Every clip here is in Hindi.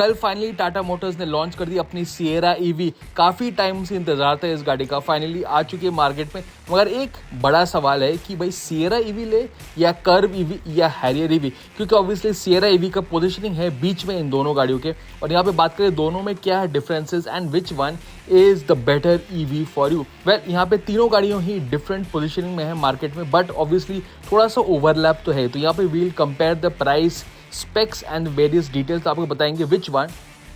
कल फाइनली टाटा मोटर्स ने लॉन्च कर दी अपनी सिएरा ईवी। काफ़ी टाइम से इंतजार था इस गाड़ी का, फाइनली आ चुकी है मार्केट में। मगर एक बड़ा सवाल है कि भाई सिएरा ईवी ले या कर्व ईवी या हैरियर ईवी, क्योंकि ऑब्वियसली सिएरा ईवी का पोजीशनिंग है बीच में इन दोनों गाड़ियों के। और यहाँ पे बात करें दोनों में क्या है differences and which one is the better EV for you. Well, यहाँ पे तीनों गाड़ियों ही डिफरेंट पोजीशनिंग में है मार्केट में, बट ऑब्वियसली थोड़ा सा ओवरलैप तो है। तो यहाँ पे we'll compare the price, specs and various details आपको बताएंगे which one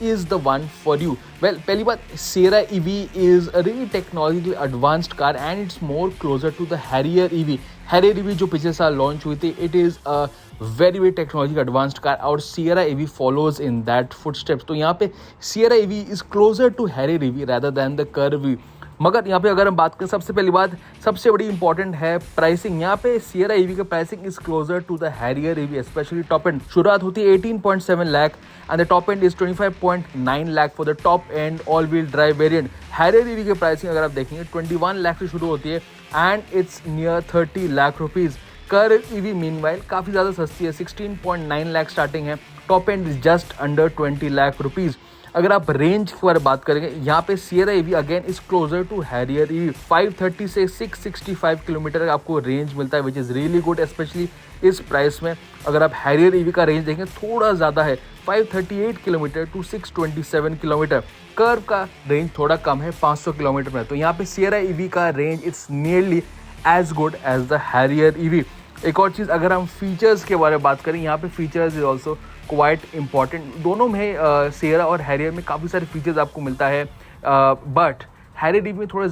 is the one for you. Well, पहली बात, Sierra EV is a really technologically advanced car and it's more closer to the Harrier EV. Harrier EV जो पिछले साल लॉन्च हुई थी, it is a very technological advanced car और Sierra EV follows in that footsteps. तो यहाँ पे Sierra EV is closer to Harrier EV rather than the Curvv EV. मगर यहाँ पे अगर हम बात करें, सबसे पहली बात, सबसे बड़ी इंपॉर्टेंट है प्राइसिंग। यहाँ पे सिएरा ईवी का pricing is closer to the Harrier EV, specially top end. शुरुआत होती है 18.7 lakh and the top end is 25.9 lakh for the top end all wheel drive variant. Harrier EV की प्राइसिंग अगर आप देखेंगे 21 लाख से शुरू होती है and it's near 30 lakh rupees. Curvv EV meanwhile काफ़ी ज़्यादा सस्ती है, 16.9 लाख स्टार्टिंग है, top end is just under 20 lakh rupees. अगर आप रेंज की बारे बात करेंगे, यहाँ पे Sierra EV again is closer to Harrier EV. 530 से 665 किलोमीटर आपको रेंज मिलता है, which is really good, specially इस प्राइस में। अगर आप हैरियर ईवी का रेंज देखें थोड़ा ज़्यादा है, 538 किलोमीटर टू 627 किलोमीटर। कर्व का रेंज थोड़ा कम है, 500 किलोमीटर में। तो यहाँ पे सिएरा ईवी का range it's nearly as good as the Harrier EV. एक और चीज़, अगर हम फीचर्स के बारे में बात करें, यहाँ पे features is also quite important. दोनों में सिएरा और हैरियर में काफ़ी सारे फीचर्स आपको मिलता है, बट हैरियर ईवी में थोड़ा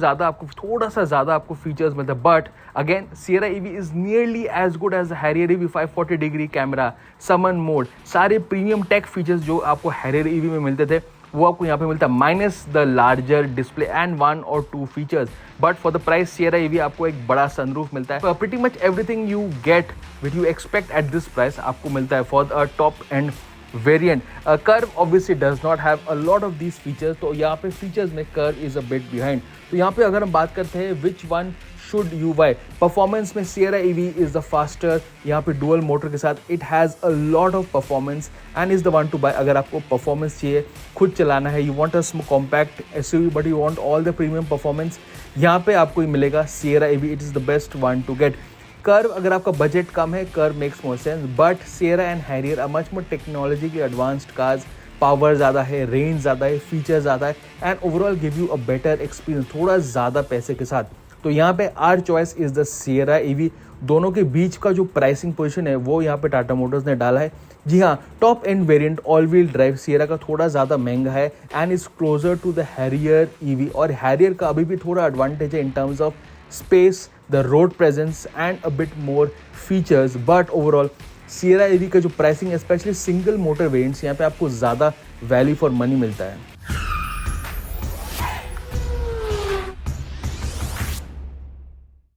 सा ज़्यादा आपको फीचर्स मिलता है। But again Sierra EV is nearly as good as Harrier EV. 540 degree camera, summon mode, सारे प्रीमियम टेक फीचर्स जो आपको हैरियर ईवी में मिलते थे वो आपको यहाँ पे मिलता है, minus the larger display and 1 or 2 features. But for the price Sierra EV आपको एक बड़ा सनरूफ मिलता है। Pretty much everything you get which you expect at this price आपको मिलता है for the top end variant. Curve obviously does not have a lot of these features, तो यहाँ पे फीचर्स में curve is a bit behind. तो यहाँ पे अगर हम बात करते हैं which one should you buy, performance में Sierra EV is the faster, यहाँ पे डुअल मोटर के साथ it has a lot of performance and is the one to buy. अगर आपको परफॉर्मेंस चाहिए, खुद चलाना है, you want a compact SUV but you want all the premium performance, यहाँ पे आपको ही मिलेगा Sierra EV. It is the best one to get. Curvv, अगर आपका बजट कम है, curve makes more sense, but Sierra and Harrier are much more technology के एडवांस्ड कार्स। पावर ज़्यादा है, रेंज ज़्यादा है, फीचर ज़्यादा है and overall give you a better experience थोड़ा ज़्यादा पैसे के साथ। तो यहाँ पे our choice is the Sierra EV. दोनों के बीच का जो प्राइसिंग पोजीशन है वो यहाँ पे टाटा मोटर्स ने डाला है। जी हाँ, top end variant all wheel drive Sierra का थोड़ा ज़्यादा महंगा है and is closer to the Harrier EV. और हैरियर का अभी भी थोड़ा एडवांटेज है in terms of space, the road presence and a bit more features. But overall Sierra EV का जो pricing, specially single motor variants, यहाँ पे आपको ज़्यादा वैल्यू फॉर मनी मिलता है।